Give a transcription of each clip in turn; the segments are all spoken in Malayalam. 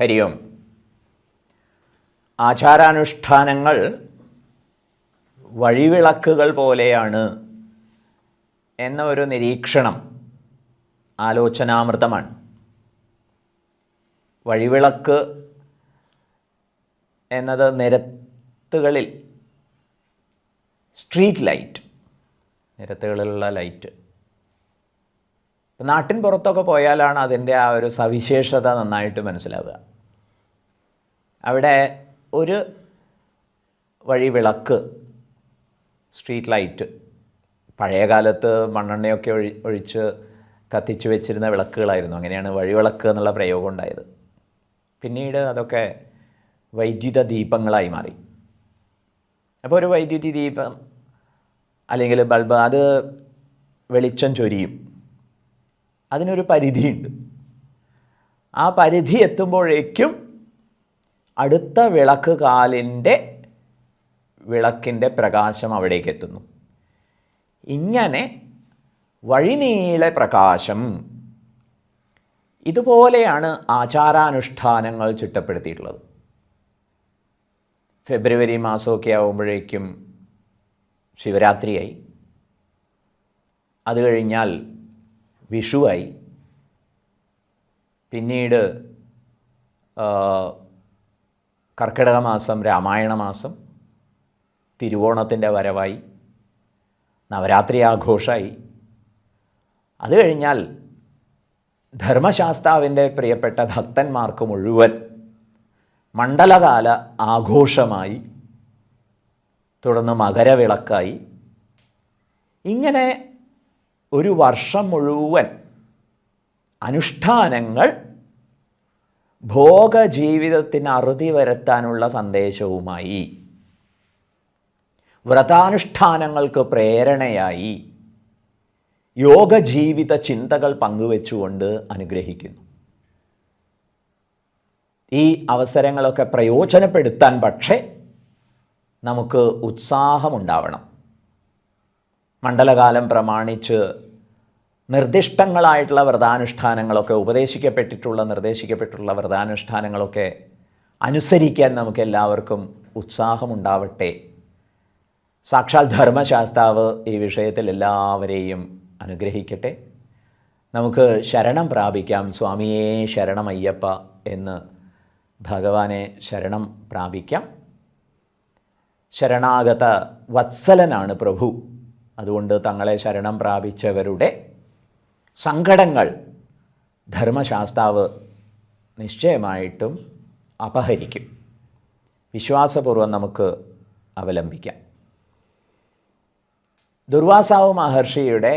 ഹരി ഓം. ആചാരാനുഷ്ഠാനങ്ങൾ വഴിവിളക്കുകൾ പോലെയാണ് എന്ന ഒരു നിരീക്ഷണം ആലോചനാമൃതമാണ്. വഴിവിളക്ക് എന്നത് നിരത്തുകളിൽ സ്ട്രീറ്റ് ലൈറ്റ്, നിരത്തുകളിലുള്ള ലൈറ്റ്. നാട്ടിൻ പുറത്തൊക്കെ പോയാലാണ് അതിൻ്റെ ആ ഒരു സവിശേഷത നന്നായിട്ട് മനസ്സിലാവുക. അവിടെ ഒരു വഴിവിളക്ക്, സ്ട്രീറ്റ് ലൈറ്റ്, പഴയ കാലത്ത് മണ്ണെണ്ണയൊക്കെ ഒഴിച്ച് കത്തിച്ചു വെച്ചിരുന്ന വിളക്കുകളായിരുന്നു. അങ്ങനെയാണ് വഴിവിളക്ക് എന്നുള്ള പ്രയോഗം ഉണ്ടായത്. പിന്നീട് അതൊക്കെ വൈദ്യുത ദീപങ്ങളായി മാറി. അപ്പോൾ ഒരു വൈദ്യുതി ദീപം അല്ലെങ്കിൽ ബൾബ്, അത് വെളിച്ചം ചൊരിയും. അതിനൊരു പരിധിയുണ്ട്. ആ പരിധി എത്തുമ്പോഴേക്കും അടുത്ത വിളക്ക് കാലിൻ്റെ വിളക്കിൻ്റെ പ്രകാശം അവിടേക്ക് എത്തുന്നു. ഇങ്ങനെ വഴിനീളെ പ്രകാശം. ഇതുപോലെയാണ് ആചാരാനുഷ്ഠാനങ്ങൾ ചിട്ടപ്പെടുത്തിയിട്ടുള്ളത്. ഫെബ്രുവരി മാസമൊക്കെ ആകുമ്പോഴേക്കും ശിവരാത്രിയായി, അത് കഴിഞ്ഞാൽ വിഷുവായി, പിന്നീട് കർക്കിടക മാസം രാമായണ മാസം, തിരുവോണത്തിൻ്റെ വരവായി, നവരാത്രി ആഘോഷമായി. അത് കഴിഞ്ഞാൽ ധർമ്മശാസ്താവിൻ്റെ പ്രിയപ്പെട്ട ഭക്തന്മാർക്ക് മുഴുവൻ മണ്ഡലകാല ആഘോഷമായി, തുടർന്ന് മകരവിളക്കായി. ഇങ്ങനെ ഒരു വർഷം മുഴുവൻ അനുഷ്ഠാനങ്ങൾ ഭോഗജീവിതത്തിന് അറുതി വരുത്താനുള്ള സന്ദേശവുമായി, വ്രതാനുഷ്ഠാനങ്ങൾക്ക് പ്രേരണയായി, യോഗജീവിത ചിന്തകൾ പങ്കുവെച്ചുകൊണ്ട് അനുഗ്രഹിക്കുന്നു. ഈ അവസരങ്ങളൊക്കെ പ്രയോജനപ്പെടുത്താൻ പക്ഷേ നമുക്ക് ഉത്സാഹമുണ്ടാവണം. മണ്ഡലകാലം പ്രമാണിച്ച് നിർദ്ദിഷ്ടങ്ങളായിട്ടുള്ള വ്രതാനുഷ്ഠാനങ്ങളൊക്കെ, നിർദ്ദേശിക്കപ്പെട്ടിട്ടുള്ള വ്രതാനുഷ്ഠാനങ്ങളൊക്കെ അനുസരിക്കാൻ നമുക്ക് എല്ലാവർക്കും ഉത്സാഹമുണ്ടാവട്ടെ. സാക്ഷാൽ ധർമ്മശാസ്താവ് ഈ വിഷയത്തിൽ എല്ലാവരെയും അനുഗ്രഹിക്കട്ടെ. നമുക്ക് ശരണം പ്രാപിക്കാം. സ്വാമിയേ ശരണമയ്യപ്പ എന്ന് ഭഗവാനെ ശരണം പ്രാപിക്കാം. ശരണാഗത വത്സലനാണ് പ്രഭു. അതുകൊണ്ട് തങ്ങളെ ശരണം പ്രാപിച്ചവരുടെ സങ്കടങ്ങൾ ധർമ്മശാസ്താവ് നിശ്ചയമായിട്ടും അപഹരിക്കും. വിശ്വാസപൂർവ്വം നമുക്ക് അവലംബിക്കാം. ദുർവാസാവ് മഹർഷിയുടെ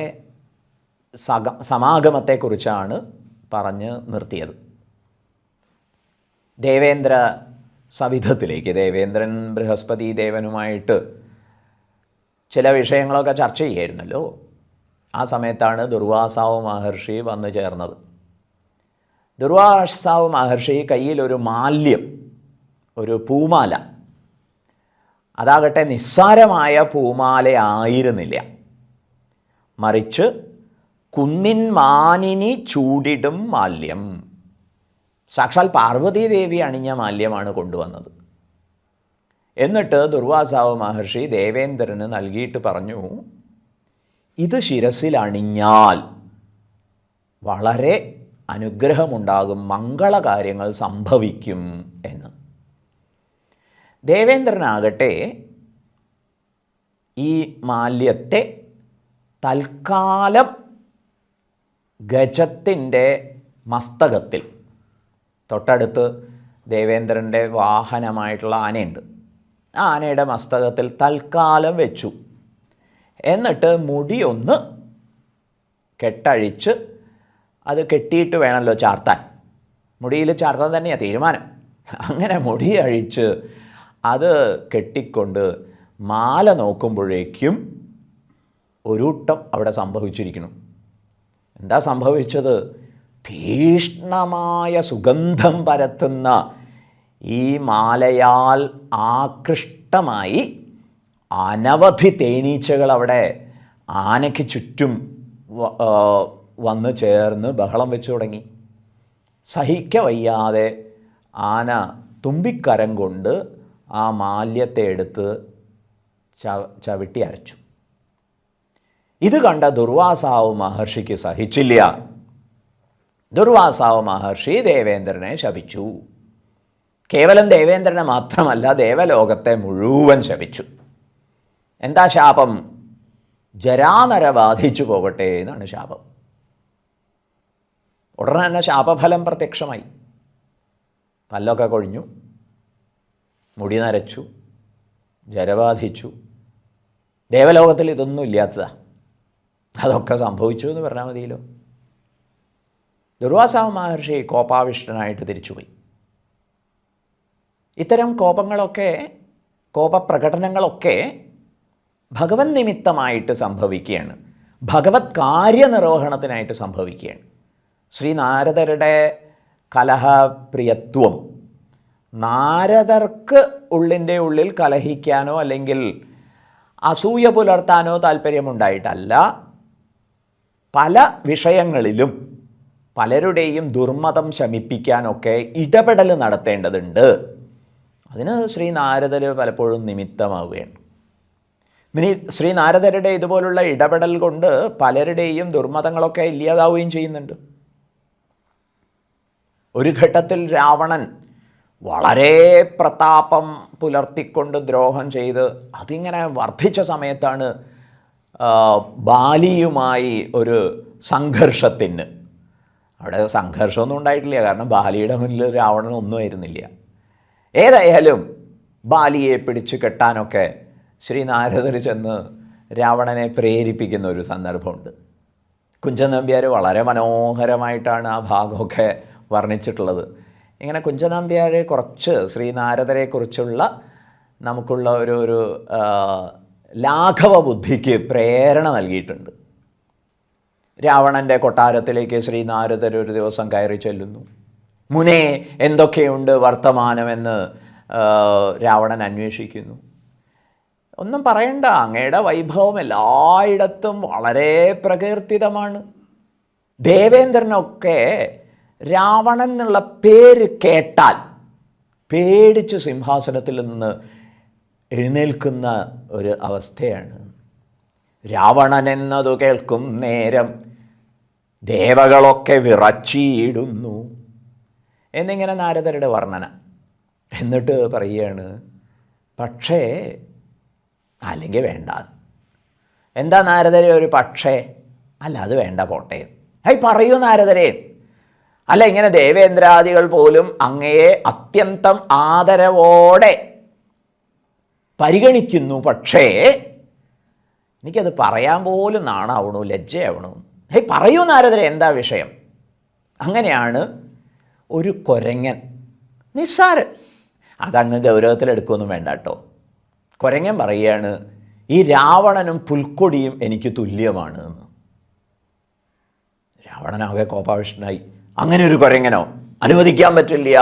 സമാഗമത്തെക്കുറിച്ചാണ് പറഞ്ഞ് നിർത്തിയത്. ദേവേന്ദ്ര സവിധത്തിലേക്ക്, ദേവേന്ദ്രൻ ബൃഹസ്പതി ദേവനുമായിട്ട് ചില വിഷയങ്ങളൊക്കെ ചർച്ച ചെയ്യായിരുന്നല്ലോ. ആ സമയത്താണ് ദുർവാസാവ് മഹർഷി വന്നു ചേർന്നത്. ദുർവാസാവ് മഹർഷി കയ്യിലൊരു മാല്യം, ഒരു പൂമാല, അതാകട്ടെ നിസ്സാരമായ പൂമാലയായിരുന്നില്ല. മറിച്ച് കുന്നിൻ മാനിനി ചൂടിടും മാല്യം, സാക്ഷാൽ പാർവതീദേവി അണിഞ്ഞ മാല്യമാണ് കൊണ്ടുവന്നത്. എന്നിട്ട് ദുർവാസാവ് മഹർഷി ദേവേന്ദ്രന് നൽകിയിട്ട് പറഞ്ഞു, ഇത് ശിരസിൽ അണിഞ്ഞാൽ വളരെ അനുഗ്രഹമുണ്ടാകും, മംഗളകാര്യങ്ങൾ സംഭവിക്കും എന്ന്. ദേവേന്ദ്രനാകട്ടെ ഈ മാല്യത്തെ തൽക്കാലം ഗജത്തിൻ്റെ മസ്തകത്തിൽ, തൊട്ടടുത്ത് ദേവേന്ദ്രൻ്റെ വാഹനമായിട്ടുള്ള ആനയുണ്ട്, ആ ആനയുടെ മസ്തകത്തിൽ തൽക്കാലം വെച്ചു. എന്നിട്ട് മുടിയൊന്ന് കെട്ടഴിച്ച്, അത് കെട്ടിയിട്ട് വേണമല്ലോ ചാർത്താൻ, മുടിയിൽ ചാർത്താൻ തന്നെയാണ് തീരുമാനം. അങ്ങനെ മുടി അഴിച്ച് അത് കെട്ടിക്കൊണ്ട് മാല നോക്കുമ്പോഴേക്കും ഒരുട്ടം അവിടെ സംഭവിച്ചിരിക്കുന്നു. എന്താ സംഭവിച്ചത്? തീഷ്ണമായ സുഗന്ധം പരത്തുന്ന ഈ മാലയാൽ ആകൃഷ്ടമായി അനവധി തേനീച്ചകൾ അവിടെ ആനയ്ക്ക് ചുറ്റും വന്ന് ചേർന്ന് ബഹളം വെച്ചു തുടങ്ങി. സഹിക്കവയ്യാതെ ആന തുമ്പിക്കരം കൊണ്ട് ആ മാല്യത്തെ എടുത്ത് ചവിട്ടി അരച്ചു. ഇത് കണ്ട ദുർവാസാവ് മഹർഷിക്ക് സഹിച്ചില്ല. ദുർവാസാവ് മഹർഷി ദേവേന്ദ്രനെ ശപിച്ചു. കേവലം ദേവേന്ദ്രനെ മാത്രമല്ല, ദേവലോകത്തെ മുഴുവൻ ശപിച്ചു. എന്താ ശാപം? ജരാനര ബാധിച്ചു പോകട്ടെ എന്നാണ് ശാപം. ഉടനെ തന്നെ ശാപഫലം പ്രത്യക്ഷമായി. പല്ലൊക്കെ കൊഴിഞ്ഞു, മുടി നരച്ചു, ജരബാധിച്ചു. ദേവലോകത്തിൽ ഇതൊന്നും ഇല്ലാത്തതാ. അതൊക്കെ സംഭവിച്ചു എന്ന് പറഞ്ഞാൽ മതിയല്ലോ. ദുർവാസാവ് മഹർഷി കോപാവിഷ്ടനായിട്ട് തിരിച്ചുപോയി. ഇത്തരം കോപപ്രകടനങ്ങളൊക്കെ ഭഗവത് നിമിത്തമായിട്ട് സംഭവിക്കുകയാണ്, ഭഗവത് കാര്യനിർവഹണത്തിനായിട്ട് സംഭവിക്കുകയാണ്. ശ്രീനാരദരുടെ കലഹപ്രിയത്വം നാരദർക്ക് ഉള്ളിൻ്റെ ഉള്ളിൽ കലഹിക്കാനോ അല്ലെങ്കിൽ അസൂയ പുലർത്താനോ താല്പര്യമുണ്ടായിട്ടല്ല, പല വിഷയങ്ങളിലും പലരുടെയും ദുർമതം ശമിപ്പിക്കാനൊക്കെ ഇടപെടൽ നടത്തേണ്ടതുണ്ട്. അതിന് ശ്രീനാരദർ പലപ്പോഴും നിമിത്തമാവുകയാണ്. ശ്രീനാരദരുടെ ഇതുപോലുള്ള ഇടപെടൽ കൊണ്ട് പലരുടെയും ദുർമതങ്ങളൊക്കെ ഇല്ലാതാവുകയും ചെയ്യുന്നുണ്ട്. ഒരു ഘട്ടത്തിൽ രാവണൻ വളരെ പ്രതാപം പുലർത്തിക്കൊണ്ട് ദ്രോഹം ചെയ്ത് അതിങ്ങനെ വർദ്ധിച്ച സമയത്താണ് ബാലിയുമായി ഒരു സംഘർഷത്തിന്, അവിടെ സംഘർഷമൊന്നും ഉണ്ടായിട്ടില്ല, കാരണം ബാലിയുടെ മുന്നിൽ രാവണനൊന്നും ആയിരുന്നില്ല. ഏതായാലും ബാലിയെ പിടിച്ചു കെട്ടാനൊക്കെ ശ്രീനാരദർ ചെന്ന് രാവണനെ പ്രേരിപ്പിക്കുന്ന ഒരു സന്ദർഭമുണ്ട്. കുഞ്ചൻ നമ്പ്യാർ വളരെ മനോഹരമായിട്ടാണ് ആ ഭാഗമൊക്കെ വർണ്ണിച്ചിട്ടുള്ളത്. ഇങ്ങനെ കുഞ്ചൻ നമ്പ്യാർ കുറച്ച് ശ്രീനാരദരെക്കുറിച്ചുള്ള നമുക്കുള്ള ഒരു ലാഘവ ബുദ്ധിക്ക് പ്രേരണ നൽകിയിട്ടുണ്ട്. രാവണൻ്റെ കൊട്ടാരത്തിലേക്ക് ശ്രീനാരദർ ഒരു ദിവസം കയറി ചെല്ലുന്നു. മുനേ, എന്തൊക്കെയുണ്ട് വർത്തമാനമെന്ന് രാവണൻ അന്വേഷിക്കുന്നു. ഒന്നും പറയണ്ട, അങ്ങയുടെ വൈഭവം എല്ലായിടത്തും വളരെ പ്രകീർത്തിതമാണ്. ദേവേന്ദ്രനൊക്കെ രാവണൻ എന്നുള്ള പേര് കേട്ടാൽ പേടിച്ച് സിംഹാസനത്തിൽ നിന്ന് എഴുന്നേൽക്കുന്ന ഒരു അവസ്ഥയാണ്. രാവണൻ എന്നതു കേൾക്കും നേരം ദേവകളൊക്കെ വിറച്ചിടുന്നു എന്നിങ്ങനെ നാരദരുടെ വർണ്ണന. എന്നിട്ട് പറയുകയാണ്, പക്ഷേ അല്ലെങ്കിൽ വേണ്ട. എന്താ നാരദരെ ഒരു പക്ഷേ? അല്ല, അത് വേണ്ട, പോട്ടെ. പറയൂ നാരദരെ. അല്ല, ഇങ്ങനെ ദേവേന്ദ്രാദികൾ പോലും അങ്ങയെ അത്യന്തം ആദരവോടെ പരിഗണിക്കുന്നു, പക്ഷേ എനിക്കത് പറയാൻ പോലും നാണാവണു, ലജ്ജയാവണു. പറയൂ നാരദരെ, എന്താ വിഷയം? അങ്ങനെയാണ് ഒരു കൊരങ്ങൻ, നിസ്സാരൻ, അതങ്ങ് ഗൗരവത്തിലെടുക്കുകയൊന്നും വേണ്ട കേട്ടോ. കൊരങ്ങൻ പറയുകയാണ്, ഈ രാവണനും പുൽക്കൊടിയും എനിക്ക് തുല്യമാണ് എന്ന്. രാവണനാകെ കോപാവിഷ്ടനായി. അങ്ങനെ ഒരു കൊരങ്ങനോ? അനുവദിക്കാൻ പറ്റില്ല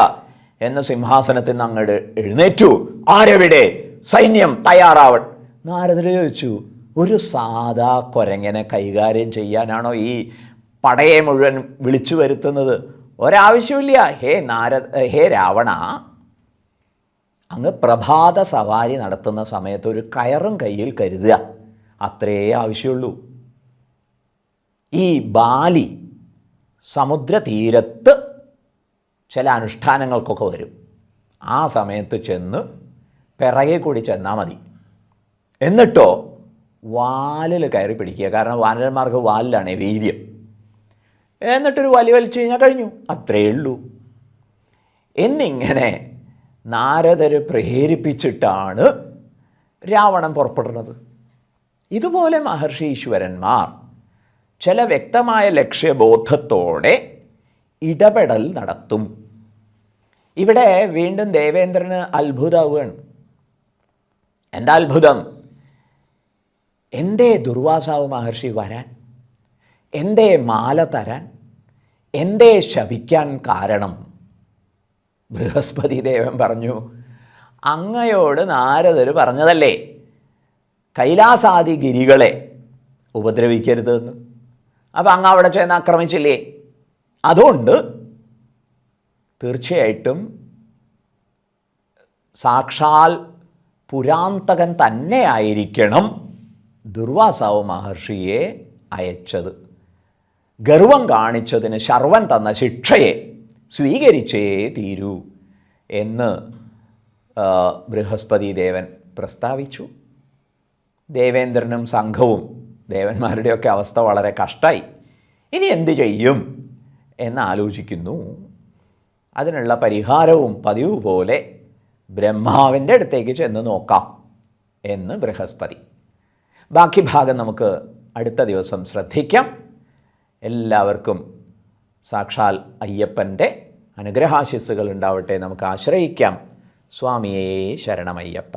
എന്ന് സിംഹാസനത്തിൽ നിന്ന് അങ്ങോട്ട് എഴുന്നേറ്റു. ആരെവിടെ? സൈന്യം തയ്യാറാവൻ. നാരദർ ചോദിച്ചു, ഒരു സാധാ കൊരങ്ങനെ കൈകാര്യം ചെയ്യാനാണോ ഈ പടയെ മുഴുവൻ വിളിച്ചു വരുത്തുന്നത്? ഒരാവശ്യമില്ല. ഹേ രാവണ, അങ്ങ് പ്രഭാത സവാരി നടത്തുന്ന സമയത്ത് ഒരു കയറും കയ്യിൽ കരുതുക, അത്രേ ആവശ്യമുള്ളൂ. ഈ ബാലി സമുദ്രതീരത്ത് ചില അനുഷ്ഠാനങ്ങൾക്കൊക്കെ വരും. ആ സമയത്ത് ചെന്ന് പിറകെ കൂടി ചെന്നാൽ മതി. എന്നിട്ടോ വാലിൽ കയറി പിടിക്കുക, കാരണം വാനരന്മാർക്ക് വാലിലാണ് വീര്യം. എന്നിട്ടൊരു വലി വലിച്ചു കഴിഞ്ഞാൽ കഴിഞ്ഞു, അത്രയേ ഉള്ളൂ എന്നിങ്ങനെ നാരദർ പ്രേരിപ്പിച്ചിട്ടാണ് രാവണൻ പുറപ്പെടുന്നത്. ഇതുപോലെ മഹർഷി ഈശ്വരന്മാർ ചില വ്യക്തമായ ലക്ഷ്യബോധത്തോടെ ഇടപെടൽ നടത്തും. ഇവിടെ വീണ്ടും ദേവേന്ദ്രന് അത്ഭുതമാവുകയാണ്. എന്താ അത്ഭുതം? എന്തേ ദുർവാസാവ് മഹർഷി വരാൻ? എന്തേ മാല തരാൻ? എന്തേ ശപിക്കാൻ കാരണം? ബൃഹസ്പതി ദേവൻ പറഞ്ഞു, അങ്ങയോട് നാരദർ പറഞ്ഞതല്ലേ കൈലാസാദി ഗിരികളെ ഉപദ്രവിക്കരുതെന്ന്. അപ്പം അങ്ങ് അവിടെ ചെന്ന് ആക്രമിച്ചില്ലേ? അതുകൊണ്ട് തീർച്ചയായിട്ടും സാക്ഷാൽ പുരാന്തകൻ തന്നെയായിരിക്കണം ദുർവാസാവ് മഹർഷിയെ അയച്ചത്. ഗർവം കാണിച്ചതിന് ശർവൻ തന്ന ശിക്ഷയെ സ്വീകരിച്ചേ തീരൂ എന്ന് ബൃഹസ്പതി ദേവൻ പ്രസ്താവിച്ചു. ദേവേന്ദ്രനും സംഘവും, ദേവന്മാരുടെയൊക്കെ അവസ്ഥ വളരെ കഷ്ടമായി. ഇനി എന്തു ചെയ്യും എന്നാലോചിക്കുന്നു. അതിനുള്ള പരിഹാരവും പതിവ് പോലെ ബ്രഹ്മാവിൻ്റെ അടുത്തേക്ക് ചെന്ന് നോക്കാം എന്ന് ബൃഹസ്പതി. ബാക്കി ഭാഗം നമുക്ക് അടുത്ത ദിവസം ശ്രദ്ധിക്കാം. എല്ലാവർക്കും സാക്ഷാൽ അയ്യപ്പൻ്റെ അനുഗ്രഹാശിസ്സുകൾ ഉണ്ടാവട്ടെ. നമുക്ക് ആശ്രയിക്കാം. സ്വാമിയേ ശരണമയ്യപ്പ.